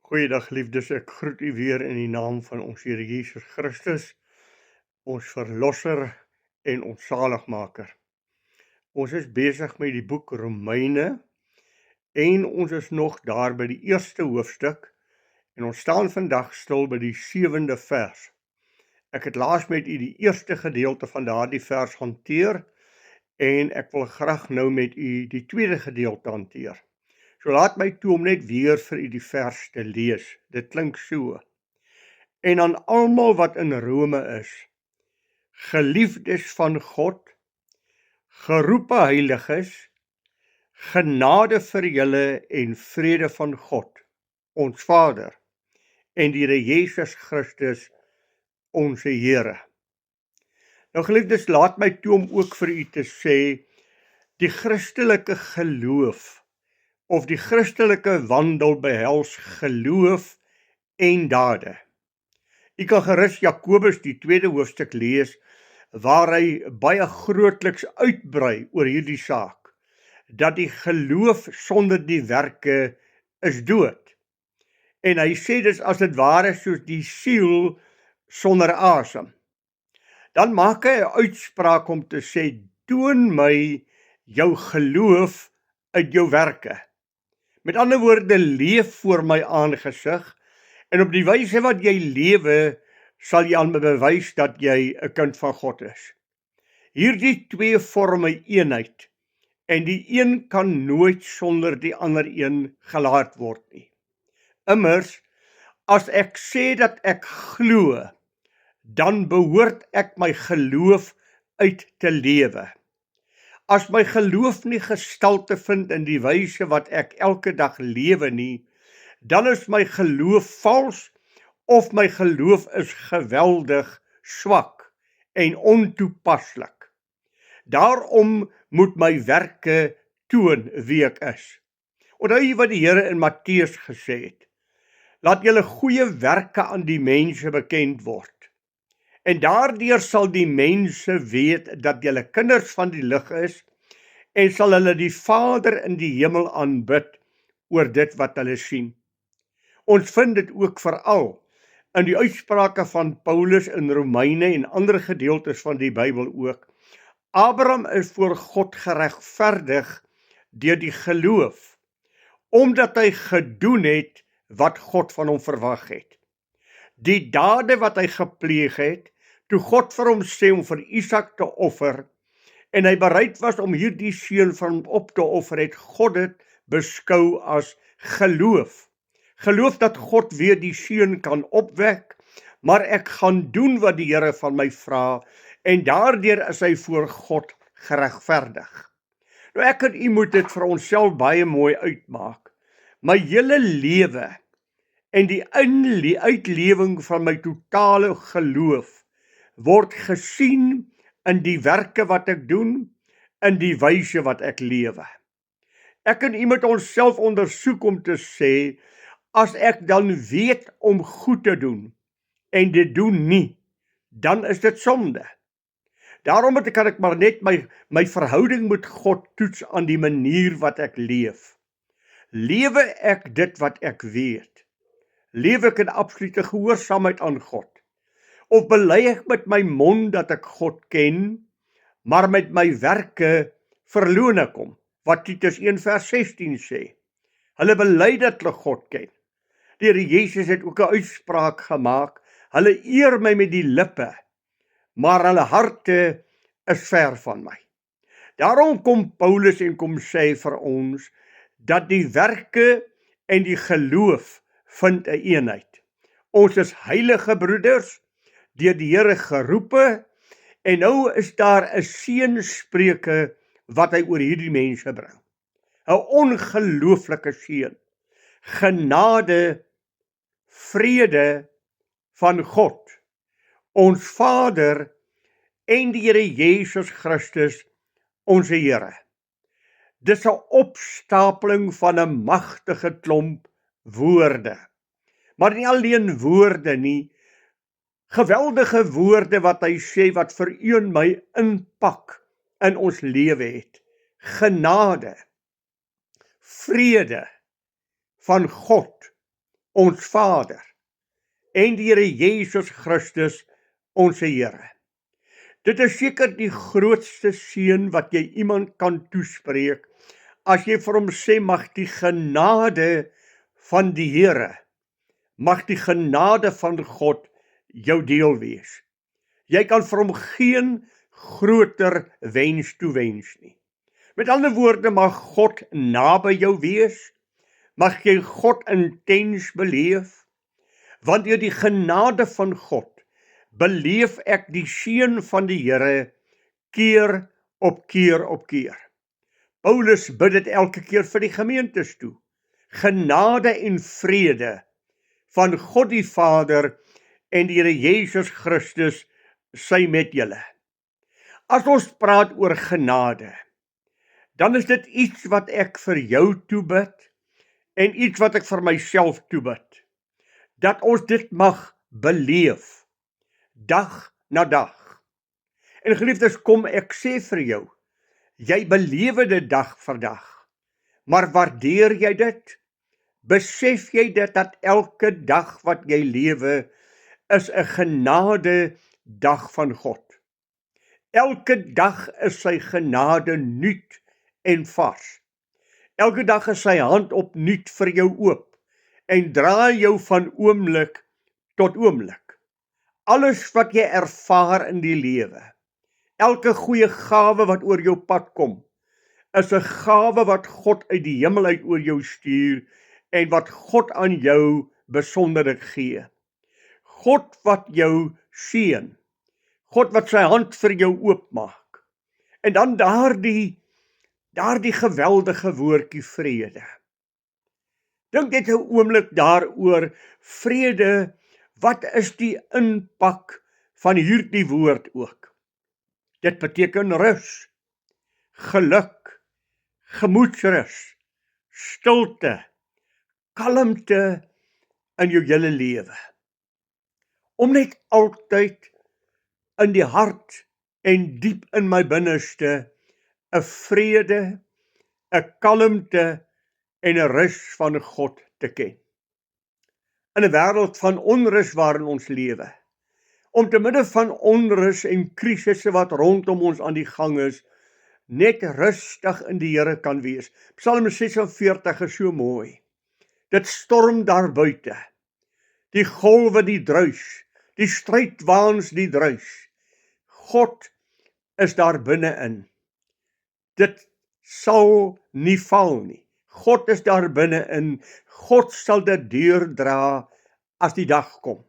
Goeiedag liefdes, ek groet u weer in die naam van ons Here Jesus Christus, ons Verlosser en ons Saligmaker. Ons is besig met die boek Romeine en ons is nog daar by die eerste hoofstuk en ons staan vandag stil by die 7de vers. Ek het laas met u die eerste gedeelte van daardie vers hanteer en ek wil graag nou met u die tweede gedeelte hanteer. So laat my toe om net weer vir u die vers te lees. Dit klink so. En aan almal wat in Rome is, geliefdes van God, geroepe heiliges, genade vir julle en vrede van God, ons Vader, en die Here Jesus Christus, ons Here. Nou geliefdes, laat my toe om ook vir u te sê, die Christelike geloof of die Christelike wandel behels geloof en dade. U kan gerus Jakobus die 2de hoofstuk lees, waar hy baie grootliks uitbrei oor hierdie saak, dat die geloof sonder die werke is dood. En hy sê dis as dit ware soos die siel sonder asem. Dan maak hy 'n uitspraak om te sê, toon my jou geloof uit jou werke. Met ander woorde, leef voor my aangesig, en op die wyse wat jy lewe, sal jy aan my bewys dat jy 'n kind van God is. Hierdie twee vorm 'n eenheid, en die een kan nooit sonder die ander een gelaat word nie. Immers, as ek sê dat ek glo, dan behoort ek my geloof uit te lewe. As my geloof nie gestalte vind in die wyse wat ek elke dag lewe nie, dan is my geloof vals of my geloof is geweldig swak en ontoepaslik. Daarom moet my werke toon wie ek is. Onthou jy wat die Here in Matteus gesê het? Laat julle goeie werke aan die mense bekend word. En daardeur sal die mense weet dat julle kinders van die lig is en sal hulle die Vader in die hemel aanbid oor dit wat hulle sien. Ons vind dit ook veral in die uitsprake van Paulus in Romeine en ander gedeeltes van die Bybel ook. Abraham is voor God geregverdig deur die geloof, omdat hy gedoen het wat God van hom verwag het. Die dade wat hy gepleeg het, toe God vir hom sê om vir Isak te offer, en hy bereid was om hierdie seun van hom op te offer, het God dit beskou as geloof. Geloof dat God weer die seun kan opwek, maar ek gaan doen wat die Here van my vra, en daardeur is hy voor God geregverdig. Nou ek en u moet dit vir onsself baie mooi uitmaak. My hele lewe en die uitlewing van my totale geloof word gesien in die werke wat ek doen, in die wyse wat ek lewe. Ek en u moet onsself ondersoek om te sê, as ek dan weet om goed te doen, en dit doen nie, dan is dit sonde. Daarom kan ek maar net my verhouding met God toets aan die manier wat ek leef. Lewe ek dit wat ek weet? Lewe ek in absolute gehoorsaamheid aan God? Of bely ek met my mond dat ek God ken, maar met my werke verloon ek hom, wat Titus 1 vers 16 sê. Hulle bely dat hulle God ken. Die Here Jesus het ook 'n uitspraak gemaak, hulle eer my met die lippe, maar hulle harte is ver van my. Daarom kom Paulus en kom sê vir ons, dat die werke en die geloof vind 'n eenheid. Ons is heilige broeders, deur die Here geroepe, en nou is daar 'n seënspreuke wat hy oor hierdie mense bring. 'n Ongelooflike seën. Genade, vrede van God, ons Vader en die Here Jesus Christus, ons Here. Dis 'n opstapeling van 'n magtige klomp woorde. Maar nie alleen woorde nie, geweldige woorde wat hy sê wat vir u en my impak in ons lewe het. Genade, vrede van God, ons Vader, en die Here Jesus Christus, ons Here. Dit is seker die grootste seën wat jy iemand kan toespreek, as jy vir hom sê, mag die genade van die Here, mag die genade van God jou deel wees. Jy kan vir hom geen groter wens toewens nie. Met ander woorde, mag God naby jou wees, mag jy God intens beleef, want deur die genade van God beleef ek die seën van die Here keer op keer op keer. Paulus bid dit elke keer vir die gemeentes toe. Genade en vrede van God die Vader en die Here Jesus Christus sy met julle. As ons praat oor genade, dan is dit iets wat ek vir jou toebid en iets wat ek vir myself toebid. Dat ons dit mag beleef, dag na dag. En geliefdes, kom ek sê vir jou, jy belewe dit dag vir dag, maar waardeer jy dit? Besef jy dit dat elke dag wat jy lewe is 'n genade dag van God. Elke dag is sy genade nuut en vars. Elke dag is sy hand opnuut vir jou oop en draai jou van oomblik tot oomblik. Alles wat jy ervaar in die lewe, elke goeie gawe wat oor jou pad kom, is 'n gawe wat God uit die hemel uit oor jou stuur en wat God aan jou besonderlik gee. God wat jou seën, God wat sy hand vir jou oopmaak. En dan daardie geweldige woordjie vrede. Dink net 'n oomblik daaroor, vrede, wat is die impak van hierdie woord ook? Dit beteken rus, geluk, gemoedsrus, stilte, kalmte in jou hele lewe. Om net altyd in die hart en diep in my binneste 'n vrede, 'n kalmte en 'n rus van God te ken. In 'n wêreld van onrus waarin ons lewe, om te midde van onrus en krisisse wat rondom ons aan die gang is, net rustig in die Here kan wees. Psalm 46 is so mooi. Dit storm daar buite, die golwe die druis, die strydwaans die druis. God is daar binne-in. Dit sal nie val nie. God is daar binne-in. God sal dit deurdra as die dag kom.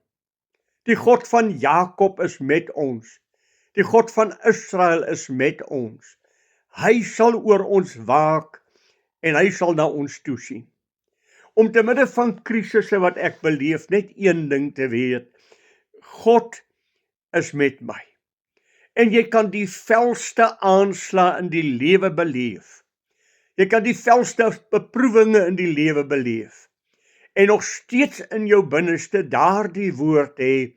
Die God van Jakob is met ons. Die God van Israel is met ons. Hy sal oor ons waak en hy sal na ons toesien. Om te midde van krisisse wat ek beleef, net een ding te weet, God is met my. En jy kan die felste aanslae in die lewe beleef. Jy kan die felste beproewinge in die lewe beleef. En nog steeds in jou binneste daardie woord hê,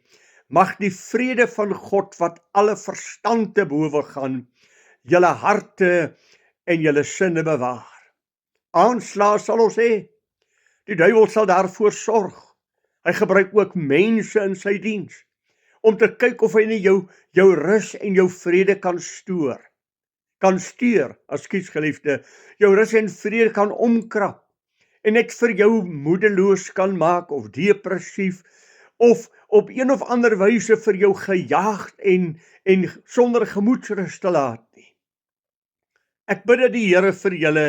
mag die vrede van God wat alle verstand te bowe gaan, julle harte en julle sinne bewaar. Aanslae sal ons hê. Die duiwel sal daarvoor sorg. Hy gebruik ook mense in sy diens, om te kyk of hy nie jou rus en jou vrede kan steur, geliefde, jou rus en vrede kan omkrap, en net vir jou moedeloos kan maak, of depressief, of op een of ander wyse vir jou gejaagd en sonder gemoedsrus te laat nie. Ek bid dat die Here vir julle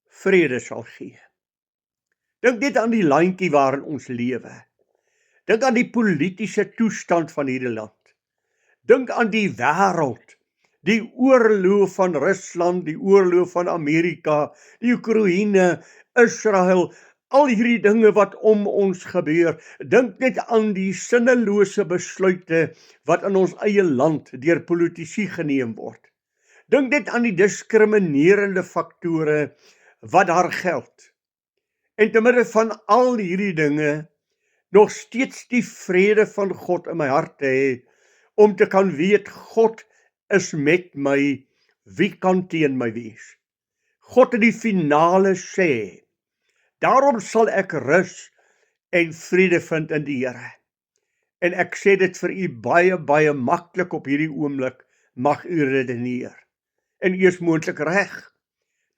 vrede sal gee. Dink net aan die landjie waarin ons lewe. Dink aan die politiese toestand van hierdie land. Dink aan die wêreld, die oorlog van Rusland, die oorlog van Amerika, die Oekraïne, Israel, al hierdie dinge wat om ons gebeur. Dink net aan die sinnelose besluite wat in ons eie land deur politici geneem word. Dink net aan die diskriminerende faktore wat daar geld. En te midde van al hierdie dinge, nog steeds die vrede van God in my hart te hê, om te kan weet, God is met my, wie kan teen my wees? God het die finale sê, daarom sal ek rus en vrede vind in die Here. En ek sê dit vir u baie, baie maklik op hierdie oomblik, mag u redeneer. En u is moontlik reg.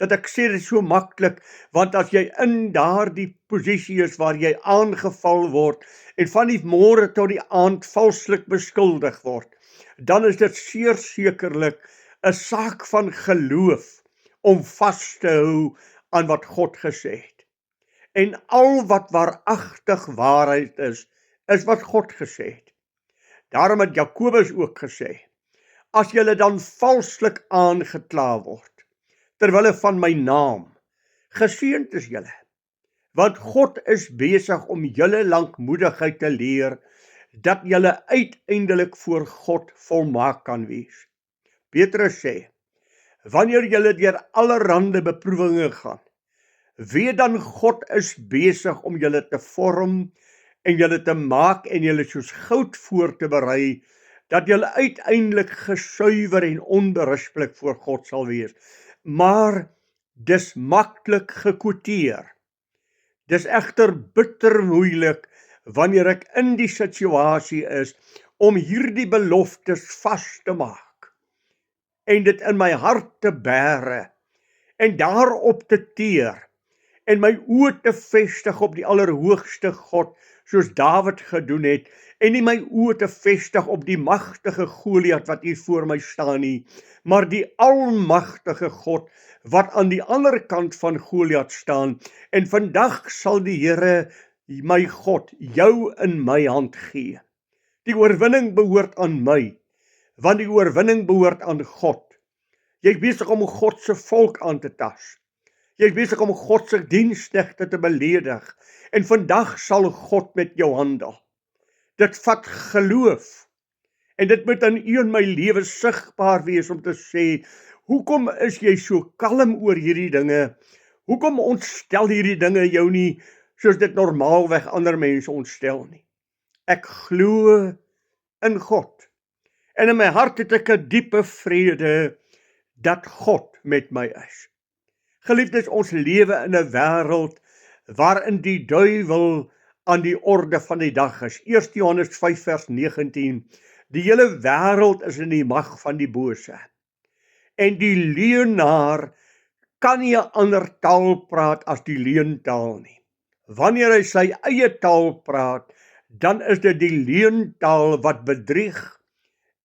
Dat ek sê dit so maklik, want as jy in daardie posisie is waar jy aangeval word, en van die môre tot die aand valslik beskuldig word, dan is dit seer sekerlik 'n saak van geloof, om vas te hou aan wat God gesê het. En al wat waaragtig waarheid is wat God gesê het. Daarom het Jakobus ook gesê, as julle dan valslik aangekla word, terwille van my naam, geseënd is julle, want God is besig om julle lankmoedigheid te leer, dat julle uiteindelik voor God volmaak kan wees. Petrus sê, wanneer julle deur allerhande beproewinge gaan, weet dan God is besig om julle te vorm en julle te maak en julle soos goud voor te berei, dat julle uiteindelik gesuiwer en onberispelik voor God sal wees. Maar dis maklik gekwoteer. Dis egter bitter moeilik wanneer ek in die situasie is om hierdie beloftes vas te maak en dit in my hart te bære en daarop te teer en my oë te vestig op die allerhoogste God, soos Dawid gedoen het, en nie my oë te vestig op die magtige Goliat wat hier voor my staan nie, maar die almagtige God wat aan die ander kant van Goliat staan, en vandag sal die Here, my God, jou in my hand gee. Die oorwinning behoort aan my, want die oorwinning behoort aan God. Jy is besig om God se volk aan te tas. Jy is besig om God se diensknegte te beledig, en vandag sal God met jou handel. Dit vat geloof, en dit moet in u en my lewe sigbaar wees om te sê, hoekom is jy so kalm oor hierdie dinge? Hoekom ontstel hierdie dinge jou nie, soos dit normaalweg ander mense ontstel nie? Ek glo in God, en in my hart het ek 'n diepe vrede, dat God met my is. Geliefdes, ons lewe in 'n wêreld waarin die duiwel aan die orde van die dag is. 1 Johannes 5 vers 19. Die hele wêreld is in die mag van die bose. En die leienaar kan nie 'n ander taal praat as die leentaal nie. Wanneer hy sy eie taal praat, dan is dit die leentaal wat bedrieg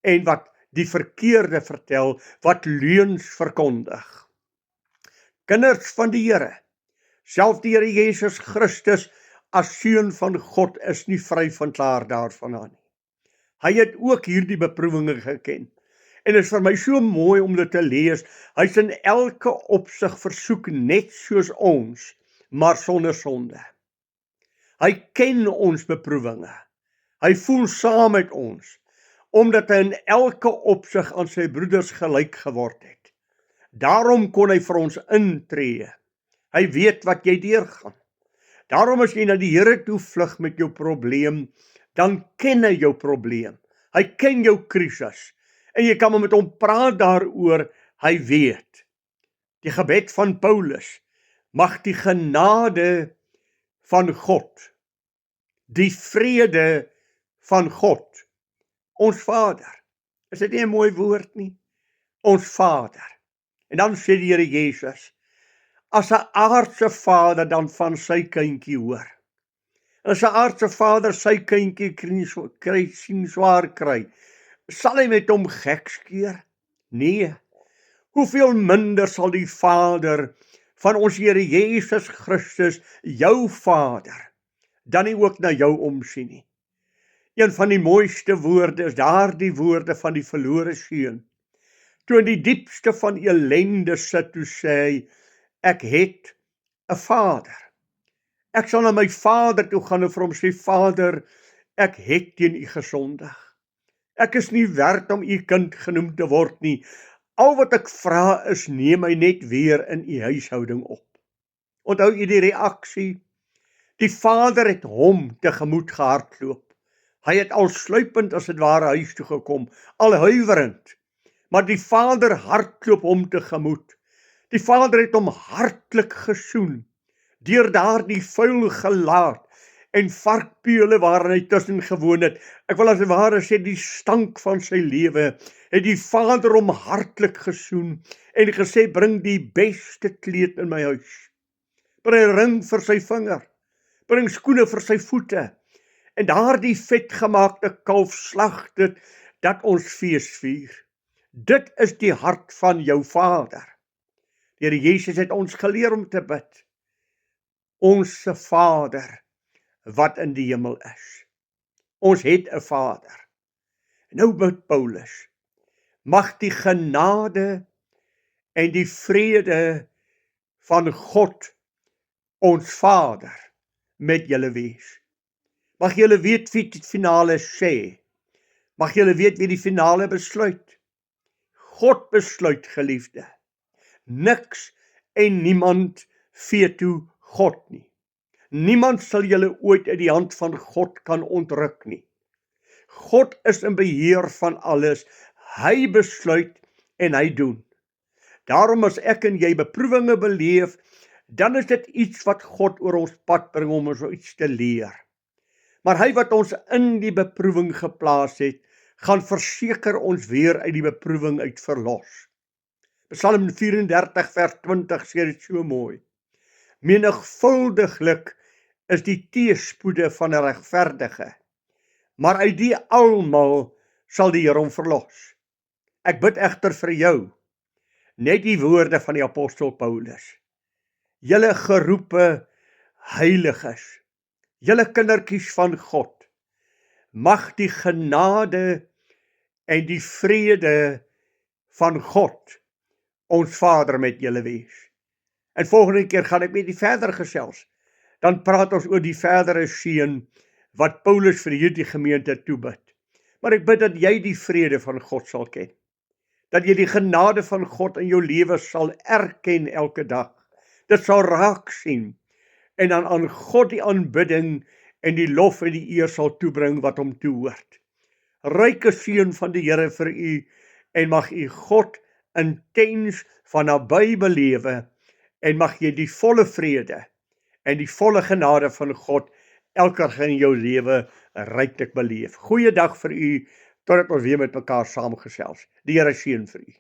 en wat die verkeerde vertel, wat leuns verkondig. Kinders van die Here, self die Here Jesus Christus as seun van God is nie vry van klaar daarvandaan nie. Hy het ook hierdie beproewinge geken. En dit is vir my so mooi om dit te lees. Hy is in elke opsig versoek net soos ons, maar sonder sonde. Hy ken ons beproewinge. Hy voel saam met ons, omdat hy in elke opsig aan sy broeders gelyk geword het. Daarom kon hy vir ons intree. Hy weet wat jy deurgaan. Daarom as jy na die Here toe vlug met jou probleem, dan ken hy jou probleem. Hy ken jou krisis. En jy kan met hom praat daaroor, hy weet. Die gebed van Paulus, mag die genade van God, die vrede van God, ons Vader, is dit nie 'n mooi woord nie? Ons Vader. En dan sê die Here Jesus, as 'n aardse vader dan van sy kindjie hoor. As 'n aardse vader sy kindjie sien swaar kry, sal hy met hom gekskeer? Nee. Hoeveel minder sal die Vader van ons Here Jesus Christus, jou Vader, dan nie ook na jou omsien nie. Een van die mooiste woorde is daardie woorde van die verlore seun. Toe in die diepste van ellende sit, toe sê hy, ek het 'n Vader. Ek sal na my Vader toe gaan en vir hom sê, Vader, ek het teen u gesondig. Ek is nie werd om u kind genoem te word nie. Al wat ek vra is, neem my net weer in u huishouding op. Onthou u die reaksie? Die Vader het hom tegemoet gehardloop. Hy het al sluipend as dit ware huis toe gekom, al huiwerend. Maar die Vader hardloop hom tegemoet. Die Vader het hom hartlik gesoen, deur daardie vuil gelaat, en varkpeule waarin hy tussen gewoon het. Ek wil as het ware sê, die stank van sy lewe, het die Vader hom hartlik gesoen, en gesê, bring die beste kleed in my huis, bring 'n ring vir sy vinger, bring skoene vir sy voete, en daardie vetgemaakte kalf slag dit, dat ons fees vier. Dit is die hart van jou Vader. Die Here Jesus het ons geleer om te bid. Onse Vader, wat in die hemel is. Ons het 'n Vader. Nou bid Paulus, mag die genade en die vrede van God, ons Vader, met julle wees. Mag julle weet wie die finale sê. Mag julle weet wie die finale besluit. God besluit, geliefde. Niks en niemand veto God nie. Niemand sal julle ooit uit die hand van God kan ontruk nie. God is in beheer van alles. Hy besluit en hy doen. Daarom as ek en jy beproewinge beleef, dan is dit iets wat God oor ons pad bring om ons iets te leer. Maar hy wat ons in die beproewing geplaas het, gaan verseker ons weer uit die beproewing uit verlos. Psalm 34 vers 20 sê dit so mooi. Menigvuldiglik is die teëspoede van 'n regverdige, maar uit die almal sal die Here hom verlos. Ek bid egter vir jou, net die woorde van die apostel Paulus. Julle geroepe heiliges, julle kindertjies van God, mag die genade en die vrede van God, ons Vader, met julle wees. En volgende keer gaan ek met die verder gesels. Dan praat ons oor die verdere seën wat Paulus vir hierdie gemeente toebid. Maar ek bid dat jy die vrede van God sal ken. Dat jy die genade van God in jou lewe sal erken elke dag. Dit sal raak sien. En dan aan God die aanbidding en die lof en die eer sal toebring wat hom toehoort. Ryke seën van die Here vir u, en mag u God intens van naby belewe, en mag jy die volle vrede en die volle genade van God elke dag in jou lewe ryklik beleef. Goeiedag vir u, totdat ons weer met mekaar saamgesels. Die Here seën vir u.